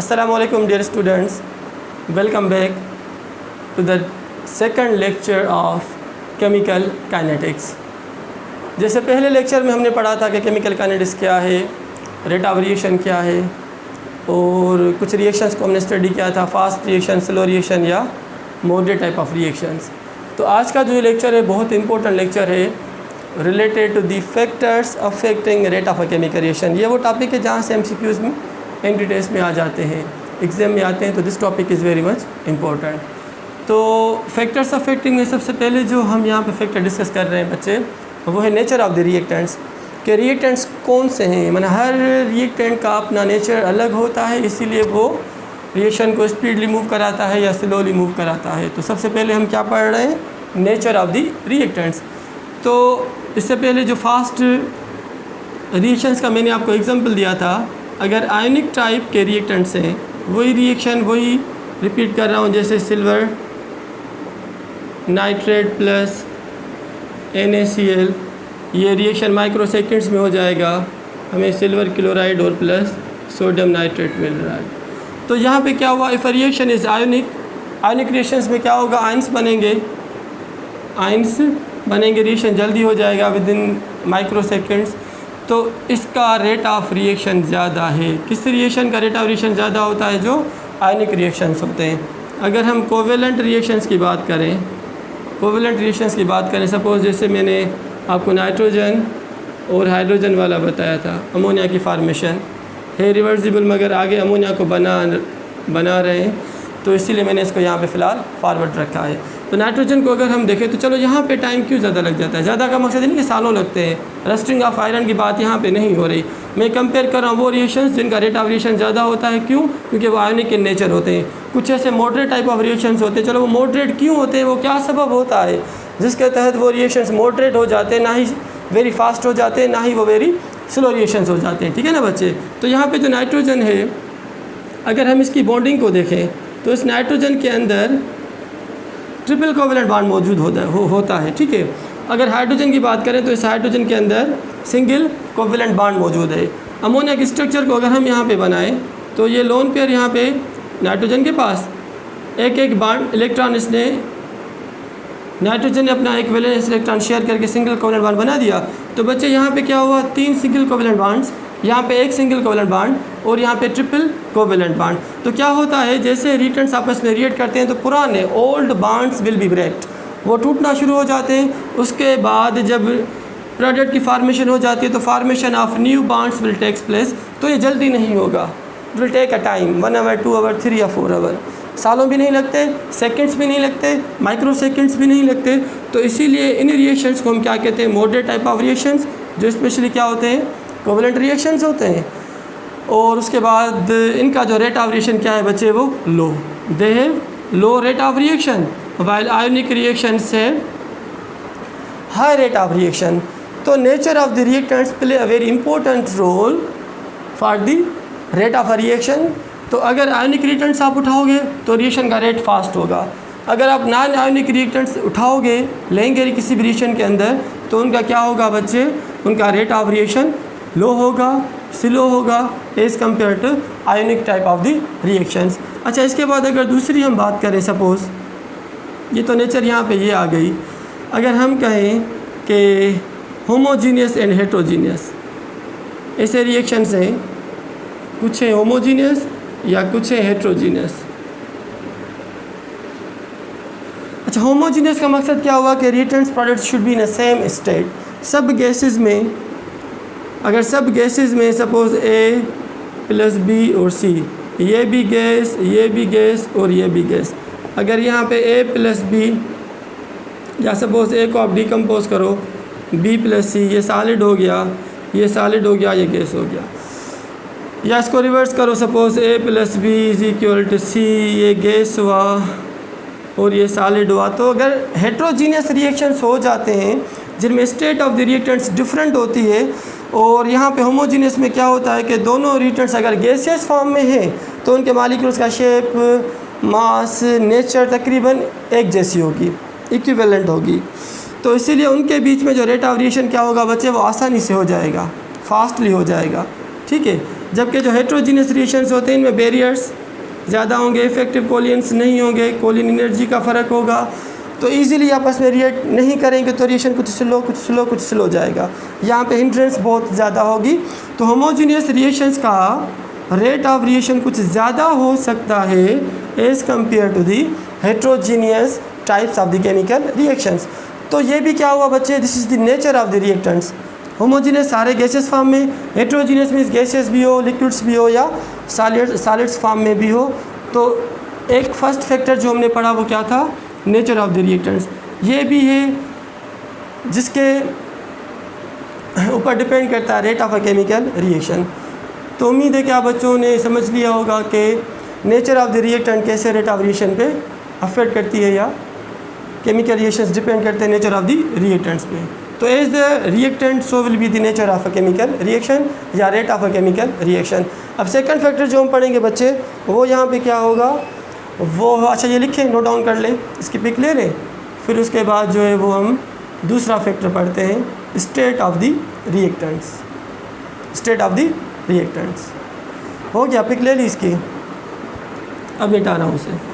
Assalamualaikum dear students, welcome back to the second lecture of chemical kinetics। जैसे पहले lecture में हमने पढ़ा था कि केमिकल काइनेटिक्स क्या है, रेट ऑफ रिएक्शन क्या है और कुछ रिएक्शंस को हमने स्टडी किया था, फास्ट रिएक्शन, स्लो रिएक्शन या मॉडरेट टाइप ऑफ रिएक्शंस। तो आज का जो लेक्चर है बहुत इंपॉर्टेंट लेक्चर है, related to the factors affecting rate of a chemical reaction. ये वो टॉपिक है जहाँ से MCQs में एंट्री टेस्ट में आ जाते हैं, एग्ज़ाम में आते हैं, तो this topic is very much important. तो फैक्टर्स अफेक्टिंग में सबसे पहले जो हम यहाँ पे फैक्टर डिस्कस कर रहे हैं बच्चे, वो है नेचर ऑफ द रिएक्टेंट्स। कि रिएक्टेंट्स कौन से हैं, मैंने हर रिएक्टेंट का अपना नेचर अलग होता है, इसीलिए वो रिएक्शन को स्पीडली मूव कराता है या स्लोली मूव कराता है। तो सबसे पहले हम क्या पढ़ रहे हैं, नेचर ऑफ द रिएक्टेंट्स। तो इससे पहले जो फास्ट रिएक्शंस का मैंने आपको एग्जांपल दिया था, अगर आयनिक टाइप के रिएक्टेंट्स हैं, वही रिएक्शन वही रिपीट कर रहा हूँ, जैसे सिल्वर नाइट्रेट प्लस NaCl, ये रिएक्शन माइक्रो सेकेंड्स में हो जाएगा, हमें सिल्वर क्लोराइड और प्लस सोडियम नाइट्रेट मिल रहा है। तो यहाँ पे क्या हुआ, if reaction is ionic reactions में क्या होगा, आयंस बनेंगे, रिएक्शन जल्दी हो जाएगा विद इन माइक्रो सेकेंड्स। तो इसका रेट ऑफ रिएक्शन ज़्यादा है। किस रिएक्शन का रेट ऑफ रिएक्शन ज़्यादा होता है, जो आयनिक रिएक्शंस होते हैं। अगर हम कोवेलेंट रिएक्शंस की बात करें, सपोज़ जैसे मैंने आपको नाइट्रोजन और हाइड्रोजन वाला बताया था, अमोनिया की फार्मेशन है रिवर्सिबल, मगर आगे अमोनिया को बना रहे हैं, तो इसीलिए मैंने इसको यहाँ पे फ़िलहाल फॉरवर्ड रखा है। तो नाइट्रोजन को अगर हम देखें तो चलो यहाँ पे टाइम क्यों ज़्यादा लग जाता है, ज़्यादा का मकसद नहीं कि सालों लगते हैं, रस्टिंग ऑफ आयरन की बात यहाँ पे नहीं हो रही। मैं कंपेयर कर रहा हूँ वो रिएक्शंस जिनका रेट ऑफ रिएक्शन ज़्यादा होता है। क्यों? क्योंकि वो आयनिक इन नेचर होते हैं। कुछ ऐसे मॉडरेट टाइप ऑफ रिएक्शंस होते हैं, चलो वो मॉडरेट क्यों होते हैं, वो क्या सबब होता है जिसके तहत वो रिएक्शंस मॉडरेट हो जाते हैं, ना ही वेरी फास्ट हो जाते हैं, ना ही वो वेरी स्लो रिएक्शंस हो जाते हैं। ठीक है ना बच्चे। तो यहाँ पे जो नाइट्रोजन है, अगर हम इसकी बॉन्डिंग को देखें तो इस नाइट्रोजन के अंदर ट्रिपल कोवेलेंट बॉन्ड मौजूद होता है। ठीक है। अगर हाइड्रोजन की बात करें तो इस हाइड्रोजन के अंदर सिंगल कोवेलेंट बॉन्ड मौजूद है। अमोनिया के स्ट्रक्चर को अगर हम यहाँ पे बनाएं तो ये लोन पेयर यहाँ पे नाइट्रोजन के पास एक बॉन्ड इलेक्ट्रॉन, इसने नाइट्रोजन ने अपना एक वैलेंस इलेक्ट्रॉन शेयर करके सिंगल कोवेलेंट बॉन्ड बना दिया। तो बच्चे यहाँ पे क्या हुआ, 3 सिंगल कोवेलेंट बॉन्ड्स, यहाँ पे एक सिंगल कोवेलेंट बॉन्ड और यहाँ पे ट्रिपल कोवेलेंट बॉन्ड। तो क्या होता है, जैसे रिएक्टेंट्स आपस में रिएक्ट करते हैं तो पुराने old bonds will be broken, वो टूटना शुरू हो जाते हैं। उसके बाद जब प्रोडक्ट की फार्मेशन हो जाती है तो formation of new bonds will takes place. तो ये जल्दी नहीं होगा, it will take a time, 1 hour 2 hour 3 या 4 आवर, सालों भी नहीं लगते, सेकंड्स भी नहीं लगते, माइक्रो सेकंड्स भी नहीं लगते। तो इसीलिए इन रिएक्शंस को हम क्या कहते हैं, मॉडरेट टाइप ऑफ रिएक्शंस, जो स्पेशली क्या होते हैं, कोवेलेंट रिएक्शंस होते हैं। और उसके बाद इनका जो रेट ऑफ रिएक्शन क्या है बच्चे, वो लो, they have low rate of reaction, while ionic reactions have high rate of reaction. तो nature of the reactants play a very important role for the rate of a reaction. तो अगर ionic reactants आप उठाओगे तो reaction का rate fast होगा। अगर आप non ionic reactants उठाओगे, लेंगे किसी भी रिएक्शन के अंदर, तो उनका क्या होगा बच्चे, उनका रेट ऑफ रिएक्शन लो होगा, स्लो होगा as compare to ionic type of the reactions. अच्छा, इसके बाद अगर दूसरी हम बात करें, सपोज़ ये तो नेचर यहाँ पे ये आ गई। अगर हम कहें कि होमोजीनियस एंड हेट्रोजीनियस ऐसे रिएक्शंस हैं, कुछ है होमोजीनियस या कुछ है हेट्रोजीनियस। अच्छा, होमोजीनियस का मकसद क्या हुआ कि reactants products should be in a same state. सब गैसेस में, अगर सब गैसेस में सपोज़ A प्लस B और C, ये भी गैस, ये भी गैस और ये भी गैस, अगर यहाँ पे A प्लस B, या सपोज़ A को आप डिकम्पोज करो, B प्लस C, ये सॉलिड हो गया, ये सॉलिड हो गया, ये गैस हो गया। या इसको रिवर्स करो, suppose A plus B is equal to C, ये गैस हुआ और ये सॉलिड हुआ। तो अगर हेट्रोजीनियस रिएक्शंस हो जाते हैं जिनमें state of the reactants different होती है, और यहाँ पे होमोजीनियस में क्या होता है कि दोनों रिएक्टेंट्स अगर गैसियस फॉर्म में हैं तो उनके मॉलिक्यूल्स का शेप, मास, नेचर तकरीबन एक जैसी होगी, इक्विवेलेंट होगी। तो इसीलिए उनके बीच में जो रेट ऑफ रिएक्शन क्या होगा बच्चे, वो आसानी से हो जाएगा, फास्टली हो जाएगा। ठीक है। जबकि जो हेट्रोजीनियस रिएक्शंस होते हैं इनमें बैरियर्स ज़्यादा होंगे, इफेक्टिव कोलियंस नहीं होंगे, कोलिन एनर्जी का फ़र्क होगा, तो इजीली आपस में रिएक्ट नहीं करेंगे, तो रिएक्शन कुछ स्लो जाएगा। यहाँ पे हिंड्रेंस बहुत ज़्यादा होगी। तो होमोजीनियस रिएक्शंस का रेट ऑफ रिएक्शन कुछ ज़्यादा हो सकता है as compare to the heterogeneous types of the chemical reactions. तो ये भी क्या हुआ बच्चे, this is the nature of the reactants. Homogeneous सारे गैसेस फॉर्म में, हेट्रोजीनियस मीन्स गैसेस भी हो, लिक्विड्स भी हो, या सॉलिड्स फॉर्म में भी हो। तो एक फर्स्ट फैक्टर जो हमने पढ़ा वो क्या था, नेचर ऑफ द रिएक्टेंट्स। ये भी है जिसके ऊपर डिपेंड करता है rate of a chemical reaction. तो उम्मीद है कि आप बच्चों ने समझ लिया होगा कि नेचर ऑफ द रिएक्टेंट कैसे रेट ऑफ रिएक्शन पे अफेक्ट करती है, या केमिकल रिएक्शंस डिपेंड करते हैं नेचर ऑफ द रिएक्टेंट्स पे। तो as the reactant so will be the nature of a chemical reaction या rate of a chemical reaction. अब सेकंड फैक्टर जो हम पढ़ेंगे बच्चे वो यहाँ पे क्या होगा, वो अच्छा ये लिखें, नोट डाउन कर लें, इसकी पिक ले लें, फिर उसके बाद जो है वो हम दूसरा फैक्टर पढ़ते हैं, state of the reactants. State of the reactants हो गया, पिक ले ली इसकी, अब मिटा रहा हूँ उसे।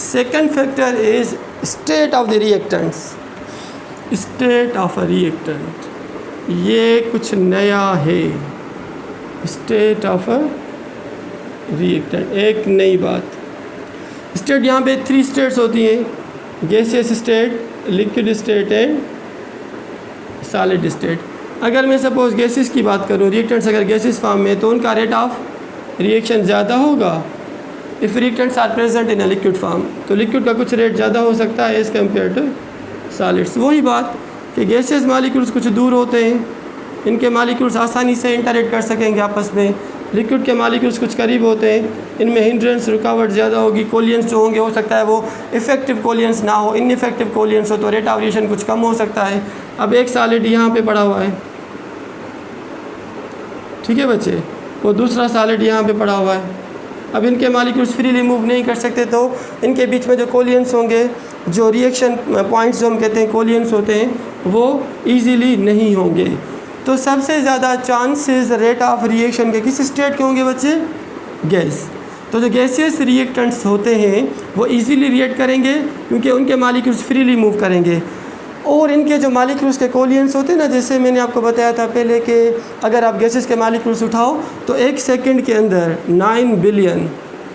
Second factor is state of the reactants. State of a reactant, ये कुछ नया है। स्टेट ऑफ अ रिएक्टेंट एक नई बात। स्टेट यहाँ पे 3 स्टेट्स होती हैं, gaseous state, liquid state and solid state. अगर मैं सपोज गैसेस की बात करूँ, रिएक्टेंट्स अगर गैसेस फॉर्म में, तो उनका रेट ऑफ रिएक्शन ज़्यादा होगा if reactants are present in a liquid form. तो लिक्विड का कुछ रेट ज़्यादा हो सकता है एज़ कम्पेयर टू सॉलिड्स। वही बात कि गैसेस मालिक्यूल्स कुछ दूर होते हैं, इनके मालिक्यूल्स आसानी से इंटरेक्ट कर सकेंगे आपस में। लिक्विड के मालिक्यूल्स कुछ करीब होते हैं, इनमें हिंड्रेंस रुकावट ज़्यादा होगी। कोलियंस जो होंगे हो सकता है वो इफेक्टिव कोलियंस ना हो, इनइफेक्टिव कोलियंस हो, तो रेट ऑफ रिएक्शन कुछ कम हो सकता है। अब एक सॉलिड यहाँ पे पड़ा हुआ है, ठीक है बच्चे, वो दूसरा सॉलिड यहाँ पे पड़ा हुआ है। अब इनके मालिक्यूल्स फ्रीली मूव नहीं कर सकते, तो इनके बीच में जो कोलियंस होंगे, जो रिएक्शन पॉइंट्स जो हम कहते हैं कोलियंस होते हैं, वो इजीली नहीं होंगे। तो सबसे ज़्यादा चांसेस रेट ऑफ रिएक्शन के किस स्टेट के होंगे बच्चे, गैस। तो जो गैसियस रिएक्टेंट्स होते हैं वो इजीली रिएक्ट करेंगे क्योंकि उनके मालिक्यूल्स फ्रीली मूव करेंगे। और इनके जो मालिक्यूल्स के कोलियंस होते हैं ना, जैसे मैंने आपको बताया था पहले कि अगर आप गैसेस के मालिक्यूल्स उठाओ तो 1 सेकंड के अंदर 9 बिलियन,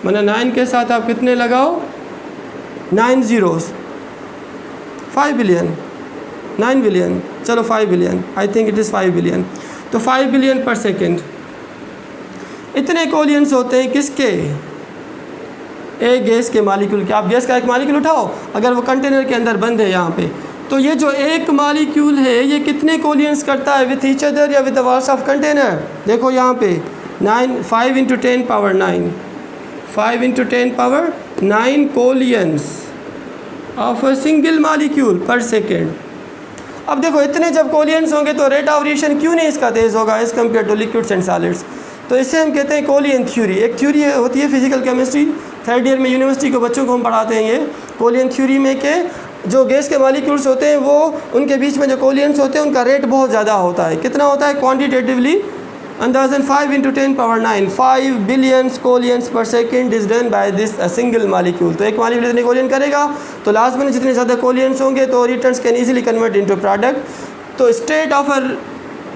मतलब 9 के साथ आप कितने लगाओ, 9 zeros, 5 बिलियन, 9 बिलियन, चलो 5 billion, I think it is 5 billion. तो 5 बिलियन पर सेकेंड इतने कोलियंस होते हैं किसके, एक गैस के मालिक्यूल के। आप गैस का एक मालिक्यूल उठाओ, अगर वो कंटेनर के अंदर बंद है यहाँ पे, तो ये जो एक मालिक्यूल है ये कितने कोलियंस करता है विथ ईच अदर या with the walls of container. देखो यहाँ पे 5 × 10 power 9, 5 × 10 power 9 collisions of a single molecule per second. अब देखो इतने जब कोलियंस होंगे तो रेट ऑफ रिएक्शन क्यों नहीं इसका तेज़ होगा as compare to liquids and solids. तो इसे हम कहते हैं कोलियन थ्योरी। एक थ्योरी होती है फिजिकल केमिस्ट्री, 3rd ईयर में यूनिवर्सिटी के बच्चों को हम पढ़ाते हैं ये कोलियन थ्योरी में, कि जो गैस के मालिक्यूल्स होते हैं वो उनके बीच में जो कोलियंस होते हैं उनका रेट बहुत ज़्यादा होता है। कितना होता है क्वान्टिटेटिवली, अंदाजन 5 × 10 पावर 9, 5 बिलियंस कोलियंस पर second is done by this single molecule. तो एक मालिक्यूल जितने कोलियन करेगा तो लास्ट में जितने ज़्यादा कोलियंस होंगे तो reactants can easily convert into product. तो state of a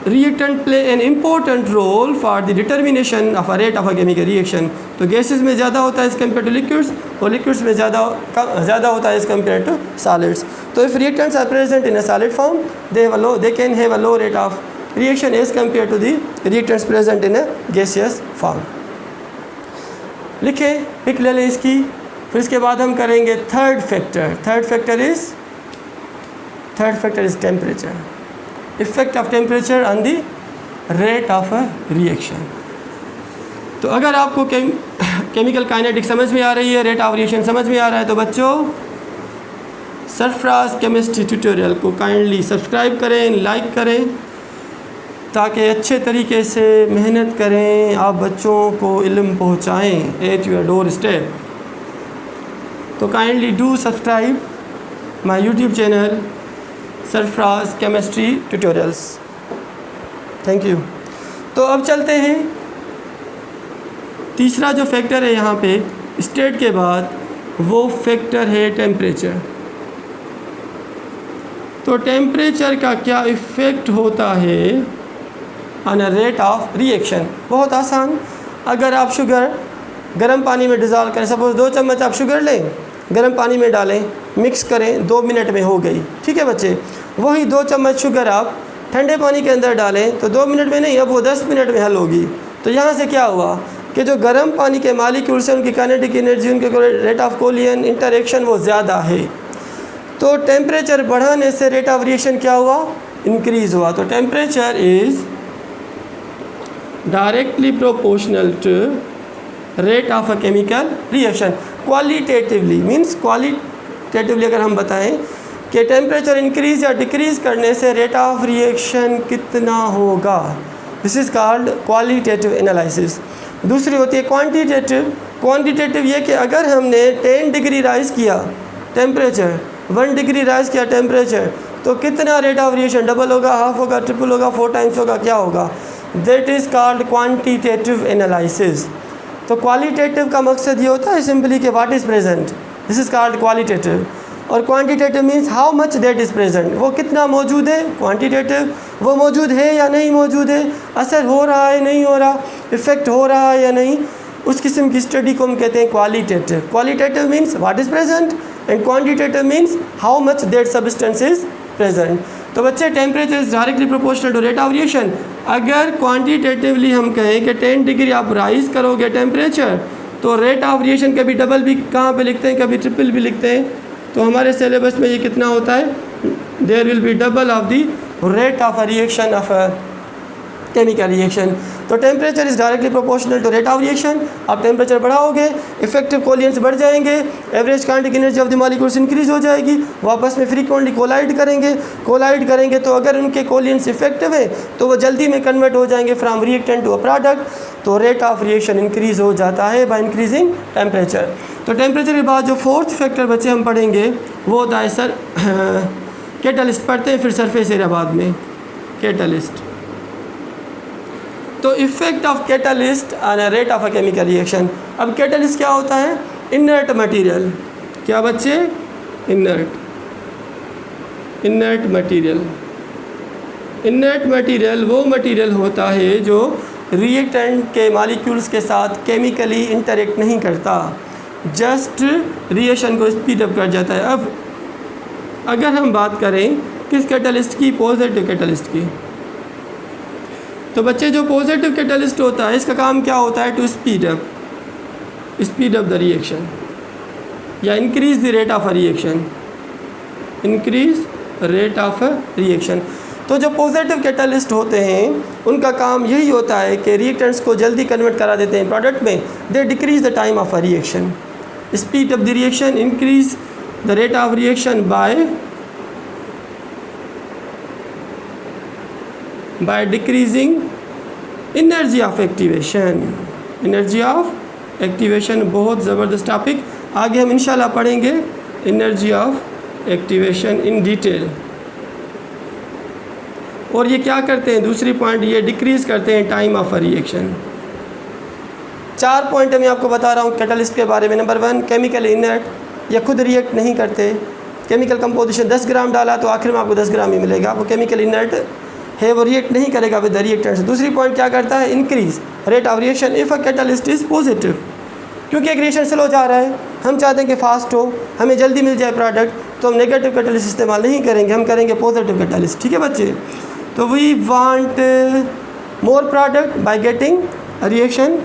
reactant play an important role for the determination of a rate of a chemical reaction। तो गैसेस में ज़्यादा होता है एज़ कम्पेयर टू लिक्विड्स, और लिक्विड्स में ज़्यादा होता है एज़ कम्पेयर टू सॉलिड्स। तो if reactants are present in a solid form they can have a low rate of reaction as compared to the reactants present in a gaseous form। लिखे, pick ले लें इसकी। फिर इसके बाद हम करेंगे third factor is temperature, effect of temperature on the rate of a reaction. तो अगर आपको केमिकल काइनेटिक्स समझ में आ रही है, रेट ऑफ रिएक्शन समझ में आ रहा है, तो बच्चों सरफराज केमिस्ट्री ट्यूटोरियल को काइंडली सब्सक्राइब करें, लाइक करें, ताकि अच्छे तरीके से मेहनत करें, आप बच्चों को इल्म पहुँचाएँ एट योर डोर स्टेप। तो kindly do subscribe my YouTube channel Sarfaraz chemistry tutorials. Thank you. तो अब चलते हैं, तीसरा जो फैक्टर है यहाँ पे स्टेट के बाद, वो फैक्टर है टेम्परेचर। तो टेम्परेचर का क्या इफ़ेक्ट होता है on a rate of reaction. बहुत आसान, अगर आप शुगर गर्म पानी में डिज़ोल्व करें, सपोज़ 2 चम्मच आप शुगर लें, गर्म पानी में डालें, मिक्स करें, 2 मिनट में हो गई, ठीक है बच्चे। वही 2 चम्मच शुगर आप ठंडे पानी के अंदर डालें तो 2 मिनट में नहीं, अब वो 10 मिनट में हल होगी। तो यहाँ से क्या हुआ कि जो गर्म पानी के मालिक्यूल्स हैं उनकी काइनेटिक एनर्जी, उनके रेट ऑफ कोलियन इंटरेक्शन वो ज़्यादा है। तो टेम्परेचर बढ़ाने से रेट ऑफ रिएक्शन क्या हुआ, इंक्रीज़ हुआ। तो temperature is directly proportional to rate of a chemical reaction. Qualitatively means qualitatively अगर हम बताएं कि टेम्परेचर इंक्रीज़ या डिक्रीज़ करने से रेट ऑफ रिएक्शन कितना होगा, this is called qualitative analysis. दूसरी होती है क्वांटिटेटिव। क्वांटिटेटिव ये कि अगर हमने 10 डिग्री राइज़ किया टेम्परेचर, 1 डिग्री राइज़ किया टेम्परेचर, तो कितना रेट ऑफ रिएक्शन, डबल होगा, हाफ होगा, ट्रिपल होगा, 4 टाइम्स होगा, क्या होगा, that is called quantitative analysis. तो क्वालिटेटिव का मकसद ये होता है सिंपली कि what is present, this is called qualitative. और quantitative means how much that is present, वो कितना मौजूद है। क्वांटिटेटिव वो मौजूद है या नहीं मौजूद है, असर हो रहा है नहीं हो रहा, इफ़ेक्ट हो रहा है या नहीं, उस किस्म की स्टडी को हम कहते हैं qualitative. Qualitative means what is present and quantitative means how much that substance is present. तो बच्चे temperature is directly proportional to rate of reaction. अगर क्वांटिटेटिवली हम कहें कि 10 डिग्री आप राइज़ करोगे टेम्परेचर, तो रेट ऑफ रिएक्शन कभी डबल भी कहाँ पे लिखते हैं, कभी ट्रिपल भी लिखते हैं। तो हमारे सिलेबस में ये कितना होता है, there will be double of the rate of a reaction of a chemical reaction. तो temperature is directly proportional to rate of reaction. आप टेम्परेचर बढ़ाओगे, इफेक्टिव कोलियंस बढ़ जाएंगे, average kinetic energy of the molecules increase हो जाएगी, वो आपस में फ्रीक्वेंटली कोलाइड करेंगे। तो अगर उनके कोलियंस इफेक्टिव है तो वो जल्दी में कन्वर्ट हो जाएंगे from reactant to a product. तो रेट ऑफ रिएक्शन इंक्रीज़ हो जाता है बाय इंक्रीजिंग टेम्परेचर। तो टेम्परेचर के बाद जो फोर्थ फैक्टर बच्चे हम पढ़ेंगे वो होता है सर कैटलिस्ट पढ़ते हैं, फिर सरफेस एरिया बाद में कैटलिस्ट। तो effect of catalyst on a rate of a chemical reaction. अब कैटलिस्ट क्या होता है, इनर्ट मटेरियल। क्या बच्चे, इनर्ट मटेरियल। इनर्ट मटेरियल वो मटेरियल होता है जो रिएक्टेंट के मॉलिक्यूल्स के साथ केमिकली इंटरेक्ट नहीं करता, जस्ट रिएक्शन को स्पीड अप कर जाता है। अब अगर हम बात करें किस कैटलिस्ट की, पॉजिटिव कैटलिस्ट की, तो बच्चे जो पॉजिटिव कैटलिस्ट होता है इसका काम क्या होता है, to speed up the reaction या increase the rate of a reaction, increase rate of a reaction. तो जो पॉजिटिव कैटलिस्ट होते हैं उनका काम यही होता है कि रिएक्टेंट्स को जल्दी कन्वर्ट करा देते हैं प्रोडक्ट में। They decrease the time of a reaction, speed up the reaction, increase the rate of reaction by decreasing energy of activation। Energy of activation बहुत ज़बरदस्त टॉपिक, आगे हम इंशाल्लाह पढ़ेंगे energy of activation in detail. और ये क्या करते हैं, दूसरी पॉइंट ये डिक्रीज़ करते हैं time of a reaction. 4 point मैं आपको बता रहा हूँ कैटलिस्ट के बारे में। नंबर 1, केमिकल इनर्ट, ये खुद रिएक्ट नहीं करते। केमिकल कंपोजिशन 10 ग्राम डाला तो आखिर में आपको 10 ग्राम ही मिलेगा, वो केमिकल इनर्ट है, वो रिएक्ट नहीं करेगा विद द रिएक्टेंट्स। दूसरी पॉइंट क्या करता है, increase rate of reaction if a catalyst is positive. क्योंकि एक रिएक्शन स्लो जा रहा है, हम चाहते हैं कि फास्ट हो, हमें जल्दी मिल जाए प्रोडक्ट, तो हम नेगेटिव कैटलिस्ट इस्तेमाल नहीं करेंगे, हम करेंगे पॉजिटिव कैटलिस्ट। ठीक है बच्चे, तो we want more product by getting reaction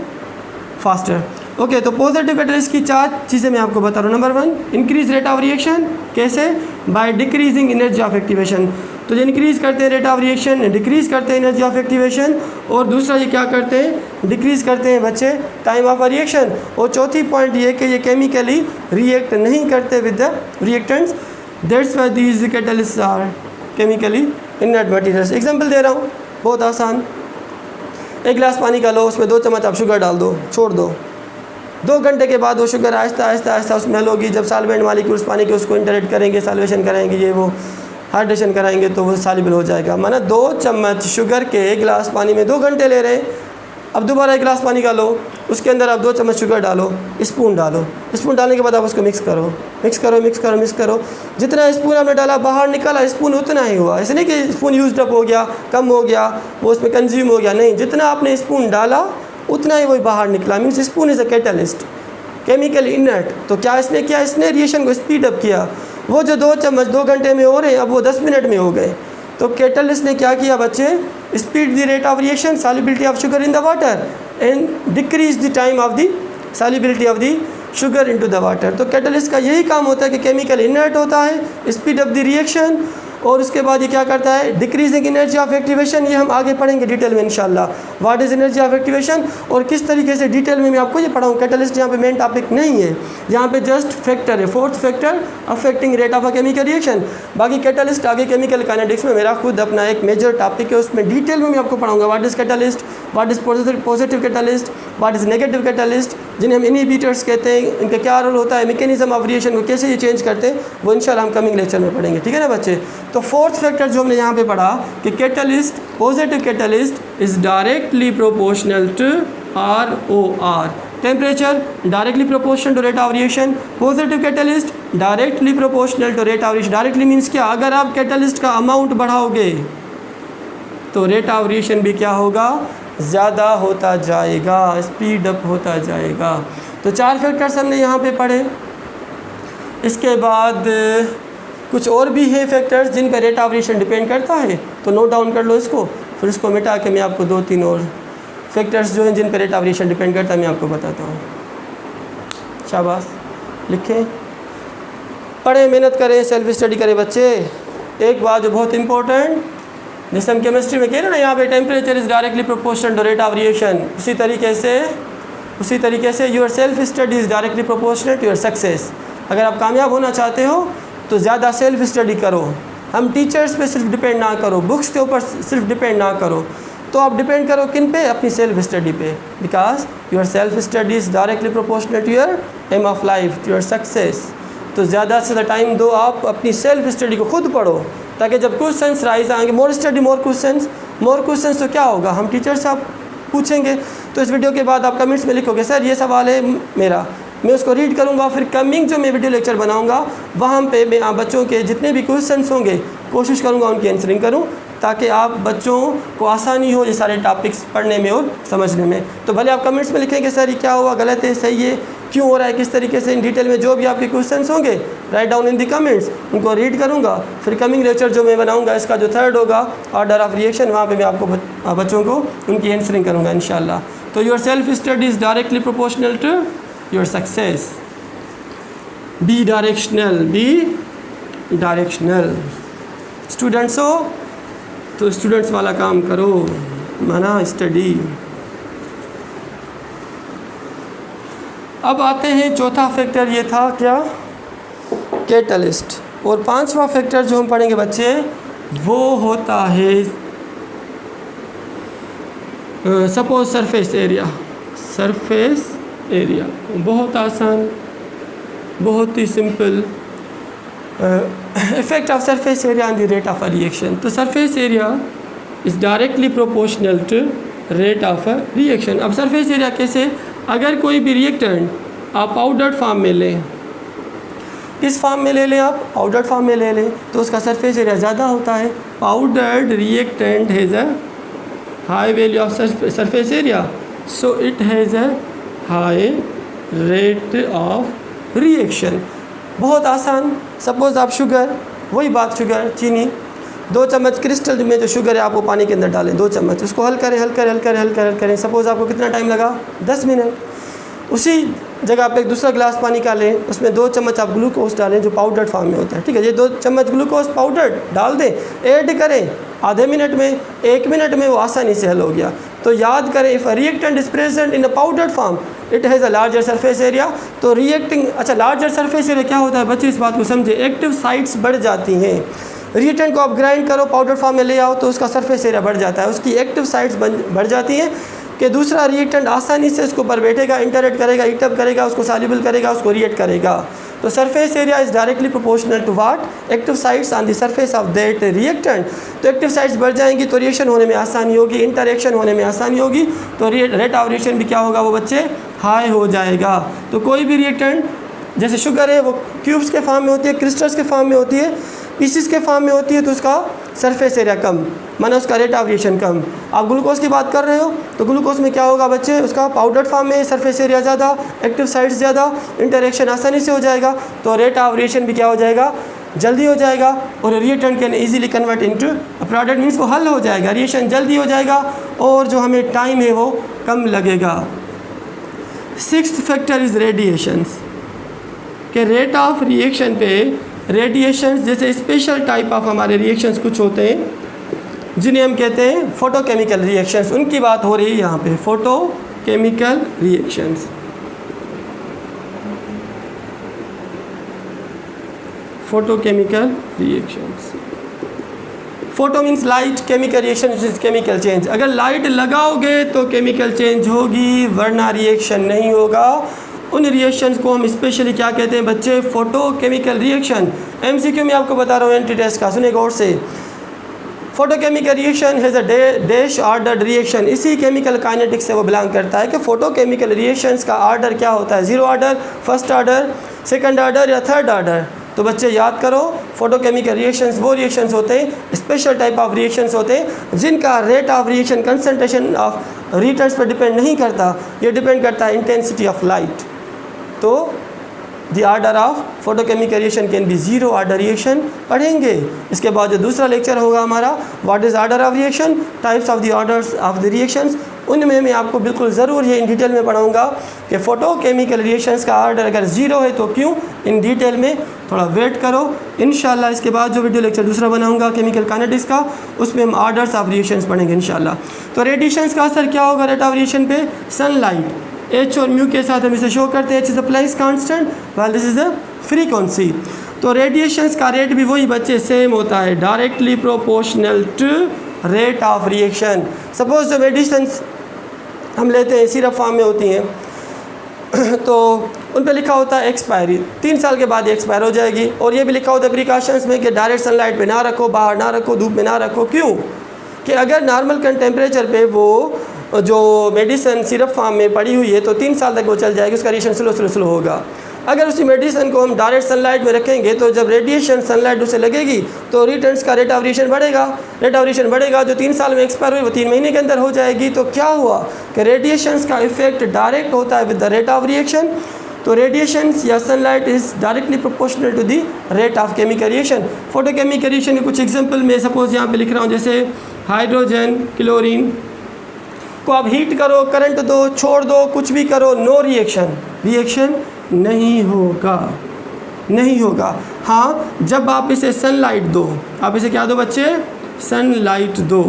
faster. Okay, तो पॉजिटिव कैटलिस्ट की 4 चीज़ें मैं आपको बता रहा हूँ। Number 1, increase rate of reaction, कैसे, by decreasing energy of activation. तो जो इंक्रीज़ करते हैं रेट ऑफ रिएक्शन, डिक्रीज़ करते हैं एनर्जी ऑफ एक्टिवेशन। और दूसरा ये क्या करते हैं, डिक्रीज़ करते हैं बच्चे टाइम ऑफ रिएक्शन। और चौथी पॉइंट ये कि ये केमिकली रिएक्ट नहीं करते with the reactants, that's why these catalysts are chemically inert materials. Example दे रहा हूँ, बहुत आसान। 1 गिलास पानी का लो, उसमें 2 चम्मच आप शुगर डाल दो, छोड़ दो, 2 घंटे के बाद वो शुगर आहिस्ता आहिस्ता आहिस्ता उसमें हल होगी। जब सॉल्वेंट मालिक्यूल्स पानी के उसको इंटरेक्ट करेंगे, सॉल्वेशन कराएंगे, ये वो हाइड्रेशन कराएंगे तो वो सॉल्युबल हो जाएगा। माना 2 चम्मच शुगर के 1 गिलास पानी में 2 घंटे ले रहे हैं। अब दोबारा 1 गिलास पानी का लो, उसके अंदर आप 2 चम्मच शुगर डालो, स्पून डालो, स्पून डालने के बाद आप उसको मिक्स करो, मिक्स करो, मिक्स करो, मिक्स करो। जितना स्पून आपने डाला बाहर निकला स्पून उतना ही हुआ। ऐसे नहीं कि स्पून यूज अप हो गया, कम हो गया, वो उसमें कंज्यूम हो गया, नहीं, जितना आपने स्पून डाला उतना ही वही बाहर निकला। Means spoon is a catalyst, chemical inert. तो क्या इसने किया, इसने रिएक्शन को स्पीड अप किया। वो जो 2 चम्मच 2 घंटे में हो रहे हैं अब वो 10 मिनट में हो गए। तो कैटलिस्ट ने क्या किया बच्चे, speed the rate of reaction, solubility of sugar in the water and decrease the time of the solubility of the sugar into the water. तो कैटलिस्ट का यही काम होता है कि केमिकल इनर्ट होता है, स्पीड अप द रिएक्शन, और उसके बाद ये क्या करता है, डिक्रीजिंग एनर्जी ऑफ एक्टिवेशन। ये हम आगे पढ़ेंगे डिटेल में इंशाल्लाह, what is energy of activation और किस तरीके से डिटेल में मैं आपको ये पढ़ाऊँ। कैटलिस्ट यहाँ पे मेन टॉपिक नहीं है, यहाँ पे जस्ट फैक्टर है, 4th factor affecting rate of a chemical reaction. बाकी कैटलिस्ट आगे केमिकल काइनेटिक्स में मेरा खुद अपना एक मेजर टॉपिक है, उसमें डिटेल में मैं आपको पढ़ाऊँगा what is catalyst, what is positive catalyst, what is negative catalyst, जिन्हें हम इनहिबिटर्स कहते हैं, इनका क्या रोल होता है, मैकेनिज्म ऑफ रिएक्शन को कैसे ये चेंज करते हैं, वो इंशाल्लाह हम कमिंग लेक्चर में पढ़ेंगे। ठीक है ना बच्चे। तो 4th फैक्टर जो हमने यहाँ पे पढ़ा कि catalyst, positive catalyst is directly proportional to ROR, temperature directly proportional to rate of reaction. Positive catalyst directly proportional to rate of reaction. Directly means क्या, अगर आप कैटलिस्ट का अमाउंट बढ़ाओगे तो रेट ऑफ रिएक्शन भी क्या होगा, ज़्यादा होता जाएगा, स्पीड अप होता जाएगा। तो 4 फैक्टर्स हमने यहाँ पे पढ़े। इसके बाद कुछ और भी है फैक्टर्स जिन पर रेट ऑफ रिएक्शन डिपेंड करता है, तो नोट डाउन कर लो इसको, फिर इसको मिटा के मैं आपको 2-3 और फैक्टर्स जो हैं जिन पर रेट ऑफ रिएक्शन डिपेंड करता है मैं आपको बताता हूँ। शाबाश, लिखें, पढ़ें, मेहनत करें, सेल्फ स्टडी करें बच्चे। एक बात जो बहुत इंपॉर्टेंट, जैसे हम केमिस्ट्री में कह रहे हैं ना, यहाँ पे temperature is directly proportional to rate of reaction, उसी तरीके से your self study is directly proportional to your success. अगर आप कामयाब होना चाहते हो तो ज़्यादा सेल्फ स्टडी करो। हम टीचर्स पे सिर्फ डिपेंड ना करो, बुक्स के ऊपर सिर्फ डिपेंड ना करो, तो आप डिपेंड करो किन पे, अपनी सेल्फ स्टडी पे, because your self study is directly proportional to your aim of life, to your success. तो ज़्यादा से ज़्यादा टाइम दो, आप अपनी सेल्फ स्टडी को खुद पढ़ो, ताकि जब क्वेश्चंस राइज आएंगे, मोर स्टडी मोर क्वेश्चंस तो क्या होगा, हम टीचर से आप पूछेंगे। तो इस वीडियो के बाद आप कमेंट्स में लिखोगे सर ये सवाल है मेरा, मैं उसको रीड करूंगा, फिर कमिंग जो मैं वीडियो लेक्चर बनाऊंगा वहाँ पे मैं आप बच्चों के जितने भी क्वेश्चंस होंगे कोशिश करूंगा उनकी आंसरिंग करूं, ताकि आप बच्चों को आसानी हो ये सारे टॉपिक्स पढ़ने में और समझने में। तो भले आप कमेंट्स में लिखेंगे सर ये क्या हुआ, गलत है, सही है, क्यों हो रहा है, किस तरीके से, इन डिटेल में जो भी आपके क्वेश्चंस होंगे write down in the comments, उनको रीड करूंगा। फिर कमिंग लेक्चर जो मैं बनाऊंगा इसका जो 3rd होगा ऑर्डर ऑफ रिएक्शन, वहाँ पे मैं आपको बच्चों को उनकी आंसरिंग करूंगा इंशाल्लाह। तो your self study is directly proportional to your success. Be directional students हो तो स्टूडेंट्स वाला काम करो, माना स्टडी। अब आते हैं 4था फैक्टर, ये था क्या, कैटलिस्ट। और 5वां फैक्टर जो हम पढ़ेंगे बच्चे वो होता है सपोज सरफेस एरिया। बहुत आसान, बहुत ही simple, effect of surface area on the rate of a reaction. तो surface area is directly proportional to rate of a reaction. अब सरफेस एरिया कैसे, अगर कोई भी रिएक्टेंट आप पाउडर्ड फॉर्म में लें, किस फॉर्म में ले लें आप, पाउडर्ड फॉर्म में ले लें, तो उसका सरफेस एरिया ज़्यादा होता है। Powdered reactant has a high value of surface area, so it has a high rate of reaction. बहुत आसान, सपोज़ आप शुगर, वही बात, शुगर, चीनी, 2 चम्मच क्रिस्टल में जो शुगर है आप वो पानी के अंदर डालें, 2 चम्मच, उसको हल करें। सपोज़ आपको कितना टाइम लगा, 10 मिनट। उसी जगह पे एक दूसरा गिलास पानी का लें, उसमें 2 चम्मच आप ग्लूकोज डालें जो पाउडर्ड फॉर्म में होता है, ठीक है। ये 2 चम्मच ग्लूकोज पाउडर डाल दें, ऐड करें, आधे मिनट में, 1 मिनट में वो आसानी से हल हो गया। तो याद करें, if a reactant is present in a powdered form it has a larger surface area. तो रिएक्टिंग, अच्छा, लार्जर सरफेस एरिया क्या होता है बच्चे, इस बात को समझे, एक्टिव साइट्स बढ़ जाती हैं। रिएक्टेंट को आप ग्राइंड करो, पाउडर फॉर्म में ले आओ, तो उसका सरफेस एरिया बढ़ जाता है, उसकी एक्टिव साइट्स बढ़ जाती हैं। कि दूसरा रिएक्टेंट आसानी से उसके ऊपर बैठेगा, इंटरेक्ट करेगा, हीट अप करेगा, उसको सॉल्युबल करेगा, उसको रिएक्ट करेगा। तो surface area is directly proportional to what active sites on the surface of that reactant. तो एक्टिव साइट्स बढ़ जाएंगी तो रिएक्शन होने में आसानी होगी, इंटरेक्शन होने में आसानी होगी, तो रेट ऑफ रिएक्शन भी क्या होगा वो बच्चे हाई हो जाएगा। तो कोई भी रिएक्टेंट जैसे शुगर है वो क्यूब्स के फॉर्म में होती है, क्रिस्टल्स के फॉर्म में होती है, पीसीस के फॉर्म में होती है, तो उसका सरफेस एरिया कम माना उसका रेट ऑफ रिएक्शन कम। आप ग्लूकोज की बात कर रहे हो तो ग्लूकोज में क्या होगा बच्चे, उसका पाउडर फॉर्म में सरफेस एरिया ज़्यादा, एक्टिव साइट्स ज़्यादा, इंटरेक्शन आसानी से हो जाएगा, तो रेट ऑफ रिएक्शन भी क्या हो जाएगा, जल्दी हो जाएगा। और reactant can easily convert into product, means वो हल हो जाएगा, रिएक्शन जल्दी हो जाएगा और जो हमें टाइम है वो कम लगेगा। सिक्स्थ फैक्टर इज़ रेडिएशंस, के रेट ऑफ रिएक्शन पे रेडिएशंस जैसे स्पेशल टाइप ऑफ हमारे रिएक्शंस कुछ होते हैं जिन्हें हम कहते हैं फोटोकेमिकल रिएक्शंस, उनकी बात हो रही है यहाँ पे, photochemical reactions. Photochemical reactions, photo means light, chemical reaction is chemical change. अगर लाइट लगाओगे तो केमिकल चेंज होगी, वरना रिएक्शन नहीं होगा। उन रिएक्शंस को हम स्पेशली क्या कहते हैं बच्चे, फोटोकेमिकल रिएक्शन। एमसीक्यू में आपको बता रहा हूँ एंटी टेस्ट का, सुनिए गौर से। Photochemical reaction has a dash ordered reaction, इसी केमिकल काइनेटिक्स से वो बिलोंग करता है कि फोटोकेमिकल रिएक्शंस का ऑर्डर क्या होता है, zero order, first order, second order या थर्ड ऑर्डर। तो बच्चे याद करो, फोटोकेमिकल रिएक्शंस वो रिएक्शंस होते हैं, स्पेशल टाइप ऑफ रिएक्शंस होते हैं जिनका rate of reaction concentration of reactants पर डिपेंड नहीं करता, ये डिपेंड करता है इंटेंसिटी ऑफ लाइट। तो the order of photochemical reaction can be zero order reaction पढ़ेंगे। इसके बाद जो दूसरा लेक्चर होगा हमारा, what is order of reaction, types of the orders of the reactions, उनमें मैं आपको बिल्कुल ज़रूर ये इन डिटेल में पढ़ाऊँगा कि फोटोकेमिकल रिएक्शंस का ऑर्डर अगर ज़ीरो है तो क्यों, इन डिटेल में थोड़ा वेट करो। इंशाल्लाह इसके बाद जो वीडियो लेक्चर दूसरा बनाऊँगा केमिकल काइनेटिक्स का, उसमें हम ऑर्डर्स ऑफ रिएक्शंस पढ़ेंगे इंशाल्लाह। तो रेडिएशंस का असर क्या होगा रेट ऑफ रिएक्शन पे, सनलाइट, एच और म्यू के साथ हम इसे शो करते हैं, H is the place constant while this is the frequency. तो रेडिएशंस का रेट भी वही बच्चे सेम होता है, directly proportional to rate of reaction. Suppose जो मेडिसिन्स हम लेते हैं सिरप फॉर्म में होती हैं तो उन पे लिखा होता है एक्सपायरी, 3 साल के बाद एक्सपायर हो जाएगी। और ये भी लिखा होता है प्रिकॉशंस में कि डायरेक्ट सनलाइट पे ना रखो, बाहर ना रखो, धूप में ना रखो। क्यों कि अगर नॉर्मल टेम्परेचर पे वो जो मेडिसिन सिरप फॉर्म में पड़ी हुई है तो 3 साल तक वो चल जाएगी, उसका रिएक्शन स्लो होगा। अगर उसी मेडिसिन को हम डायरेक्ट सनलाइट में रखेंगे तो जब रेडिएशन सनलाइट उसे लगेगी तो रिएक्टेंट्स का रेट ऑफ रिएक्शन बढ़ेगा, रेट ऑफ रिएक्शन बढ़ेगा, जो 3 साल में एक्सपायर हुई वो 3 महीने के अंदर हो जाएगी। तो क्या हुआ कि रेडिएशंस का इफेक्ट डायरेक्ट होता है with the rate of reaction. तो रेडिएशंस या sunlight is directly proportional to the rate of chemical reaction. Photochemical reaction के कुछ एग्जांपल में सपोज यहाँ पे लिख रहा हूँ, जैसे हाइड्रोजन क्लोरीन को आप हीट करो, करंट दो, छोड़ दो, कुछ भी करो, नो रिएक्शन, रिएक्शन नहीं होगा, नहीं होगा। हाँ, जब आप इसे सनलाइट दो, आप इसे क्या दो बच्चे, सनलाइट दो।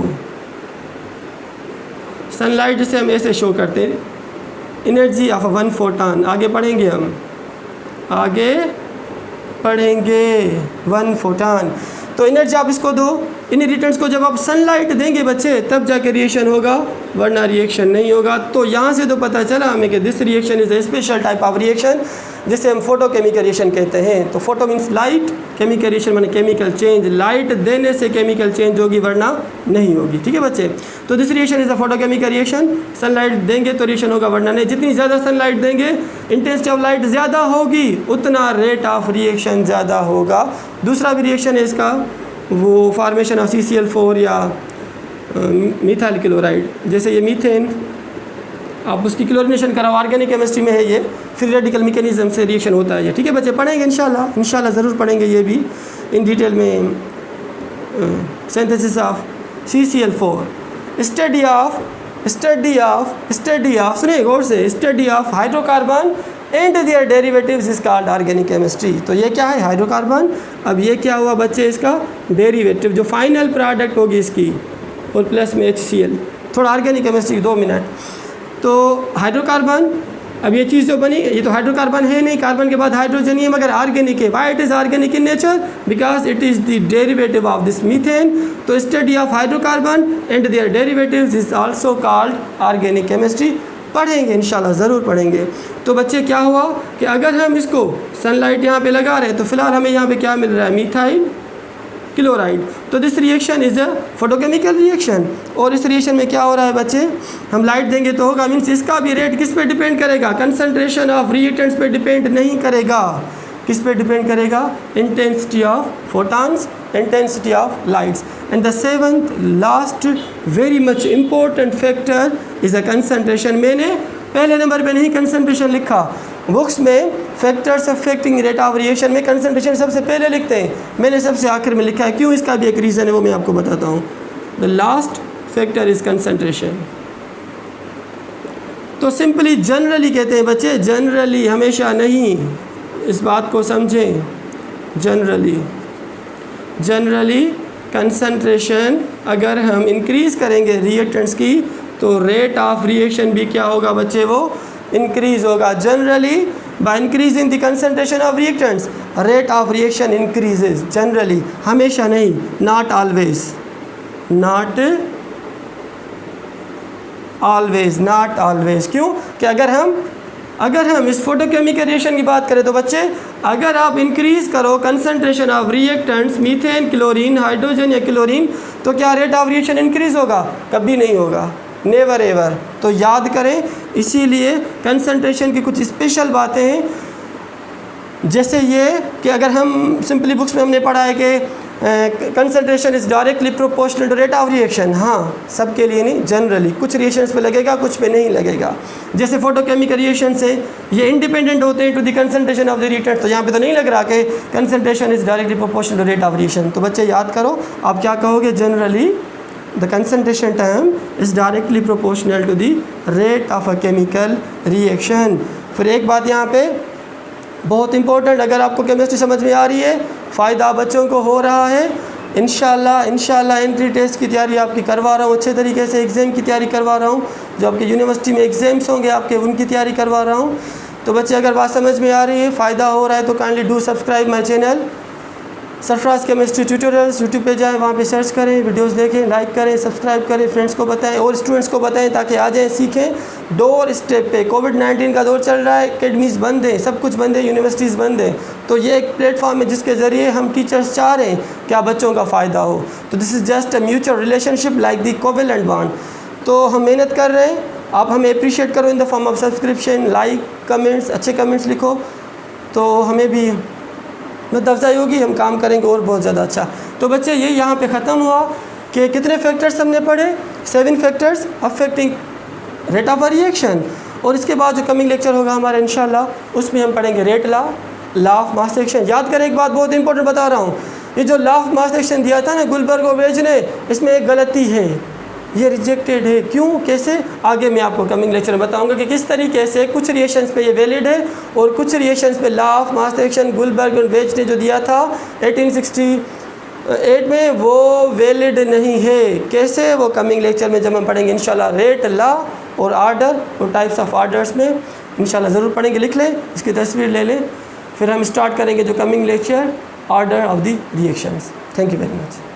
सनलाइट से हम ऐसे शो करते हैं, एनर्जी ऑफ 1 फोटॉन। आगे पढ़ेंगे हम, आगे पढ़ेंगे 1 फोटॉन। तो एनर्जी आप इसको दो, इन रिटर्न्स को जब आप सनलाइट देंगे बच्चे तब जाके रिएक्शन होगा, वरना रिएक्शन नहीं होगा। तो यहाँ से तो पता चला हमें कि this reaction is a special type of reaction जिसे हम फोटोकेमिकल रिएक्शन कहते हैं। तो photo means light, chemical reaction माने केमिकल चेंज, लाइट देने से केमिकल चेंज होगी वरना नहीं होगी। ठीक है बच्चे, तो this reaction is a photochemical reaction. Sunlight देंगे तो रिएक्शन होगा वरना नहीं। जितनी ज़्यादा सनलाइट देंगे, इंटेंसिटी ऑफ लाइट ज़्यादा होगी, उतना रेट ऑफ रिएक्शन ज़्यादा होगा। दूसरा भी रिएक्शन है इसका, वो फार्मेशन ऑफ CCl4 या मिथाइल क्लोराइड। जैसे ये मीथेन, आप उसकी क्लोरिनेशन कराओ, ऑर्गेनिक केमिस्ट्री में है ये, फ्री रेडिकल मैकेनिज्म से रिएक्शन होता है ये। ठीक है बच्चे, पढ़ेंगे इंशाल्लाह ज़रूर पढ़ेंगे ये भी इन डिटेल में। Synthesis of CCl4, study of सुनिए गौर से, study of hydrocarbon and their derivatives is called organic chemistry. तो ये क्या है, हाइड्रोकार्बन। अब ये क्या हुआ बच्चे, इसका डेरिवेटिव जो फाइनल प्रोडक्ट होगी इसकी, और प्लस में HCl। थोड़ा ऑर्गेनिक केमिस्ट्री 2 मिनट। तो हाइड्रोकार्बन अब ये चीज़ जो बनी, ये तो हाइड्रोकार्बन है नहीं, कार्बन के बाद हाइड्रोजन ही है, मगर ऑर्गेनिक है। Why it is organic in nature? Because it is the derivative of this methane. तो study of hydrocarbon and their derivatives is also called organic chemistry. पढ़ेंगे इंशाल्लाह, ज़रूर पढ़ेंगे। तो बच्चे क्या हुआ कि अगर हम इसको सनलाइट यहाँ पे लगा रहे हैं तो फिलहाल हमें यहाँ पे क्या मिल रहा है? Methyl chloride. तो this reaction is a photochemical reaction. और इस रिएक्शन में क्या हो रहा है बच्चे? हम लाइट देंगे तो होगा, मीन्स इसका भी रेट किस पे डिपेंड करेगा? कंसंट्रेशन ऑफ रिएक्टेंट्स पे डिपेंड नहीं करेगा। किस पे डिपेंड करेगा? Intensity of photons, intensity of lights. And the seventh last very much important factor is a concentration. मैंने पहले नंबर पे नहीं कंसंट्रेशन लिखा, बुक्स में factors affecting rate of reaction में कंसंट्रेशन सबसे पहले लिखते हैं, मैंने सबसे आखिर में लिखा है। क्यों? इसका भी एक रीज़न है, वो मैं आपको बताता हूँ। The last factor is concentration. तो सिंपली जनरली कहते हैं बच्चे, जनरली, हमेशा नहीं, इस बात को समझें। जनरली कंसंट्रेशन अगर हम इंक्रीज़ करेंगे रिएक्टेंट्स की तो रेट ऑफ रिएक्शन भी क्या होगा बच्चे? वो इंक्रीज़ होगा। Generally by increasing the concentration of reactants rate of reaction increases. Generally, हमेशा नहीं, नॉट ऑलवेज, नॉट ऑलवेज। क्यों? कि अगर हम इस फोटोकेमिकल रिएक्शन की बात करें तो बच्चे, अगर आप इंक्रीज़ करो concentration of reactants, methane, chlorine, hydrogen या क्लोरीन, तो क्या रेट ऑफ रिएक्शन इंक्रीज़ होगा? कभी नहीं होगा, नेवर एवर। तो याद करें, इसीलिए कंसंट्रेशन की कुछ स्पेशल बातें हैं, जैसे ये कि अगर हम सिंपली बुक्स में हमने पढ़ा है कि concentration is directly proportional to rate of reaction. हाँ, सबके लिए नहीं, जनरली कुछ रिएक्शंस पे लगेगा, कुछ पे नहीं लगेगा। जैसे फोटोकेमिकल रिएक्शन से ये इंडिपेंडेंट होते हैं to the concentration of the reactant, तो यहाँ पे तो नहीं लग रहा कि concentration is directly proportional to rate of reaction. तो बच्चे याद करो, आप क्या कहोगे? Generally the concentration term is directly proportional to the rate of a chemical reaction। फिर एक बात यहाँ पे बहुत इंपॉर्टेंट, अगर आपको केमिस्ट्री समझ में आ रही है, फ़ायदा बच्चों को हो रहा है, इंशाल्लाह एंट्री टेस्ट की तैयारी आपकी करवा रहा हूँ अच्छे तरीके से, एग्ज़ाम की तैयारी करवा रहा हूँ, जो आपके यूनिवर्सिटी में एग्ज़ाम्स होंगे आपके, उनकी तैयारी करवा रहा हूँ। तो बच्चे अगर बात समझ में आ रही है, फ़ायदा हो रहा है, तो kindly do subscribe my channel Sarfaraz chemistry tutorials. YouTube पे जाएं, वहाँ पे सर्च करें, वीडियोस देखें, लाइक करें, सब्सक्राइब करें, फ्रेंड्स को बताएं और स्टूडेंट्स को बताएं ताकि आ जाएं, सीखें। डोर स्टेप पे कोविड-19 का दौर चल रहा है, एकेडमीज़ बंद हैं, सब कुछ बंद है, यूनिवर्सिटीज़ बंद हैं, तो ये एक प्लेटफॉर्म है जिसके ज़रिए हम टीचर्स चाह रहे हैं क्या बच्चों का फ़ायदा हो। तो this is just a mutual relationship like the covalent bond. तो हम मेहनत कर रहे हैं, आप हमें अप्रिशिएट करो in the form of subscription, like, comments, अच्छे कमेंट्स लिखो, तो हमें भी मतलब अफजाई होगी, हम काम करेंगे और बहुत ज़्यादा अच्छा। तो बच्चे ये यहाँ पे ख़त्म हुआ कि कितने फैक्टर्स हमने पढ़े? 7 factors affecting rate of reaction. और इसके बाद जो कमिंग लेक्चर होगा हमारा इंशाल्लाह, उसमें हम पढ़ेंगे rate law of mass action. याद करें, एक बात बहुत इंपॉर्टेंट बता रहा हूँ, ये जो लॉ ऑफ मास एक्शन दिया था ना गुलबर्ग और वेज ने, इसमें एक गलती है, ये रिजेक्टेड है। क्यों, कैसे, आगे मैं आपको कमिंग लेक्चर में बताऊंगा कि किस तरीके से कुछ रिएक्शंस पे ये वैलिड है और कुछ रिएक्शंस पे law of mass action Guldberg और वेज ने जो दिया था 1868 में, वो वैलिड नहीं है। कैसे, वो कमिंग लेक्चर में जब हम पढ़ेंगे इंशाल्लाह। रेट, लॉ और आर्डर और टाइप्स ऑफ आर्डर्स में इंशाल्लाह ज़रूर पढ़ेंगे। लिख लें, इसकी तस्वीर ले लें, फिर हम स्टार्ट करेंगे जो coming lecture, order of the reactions. Thank you very much.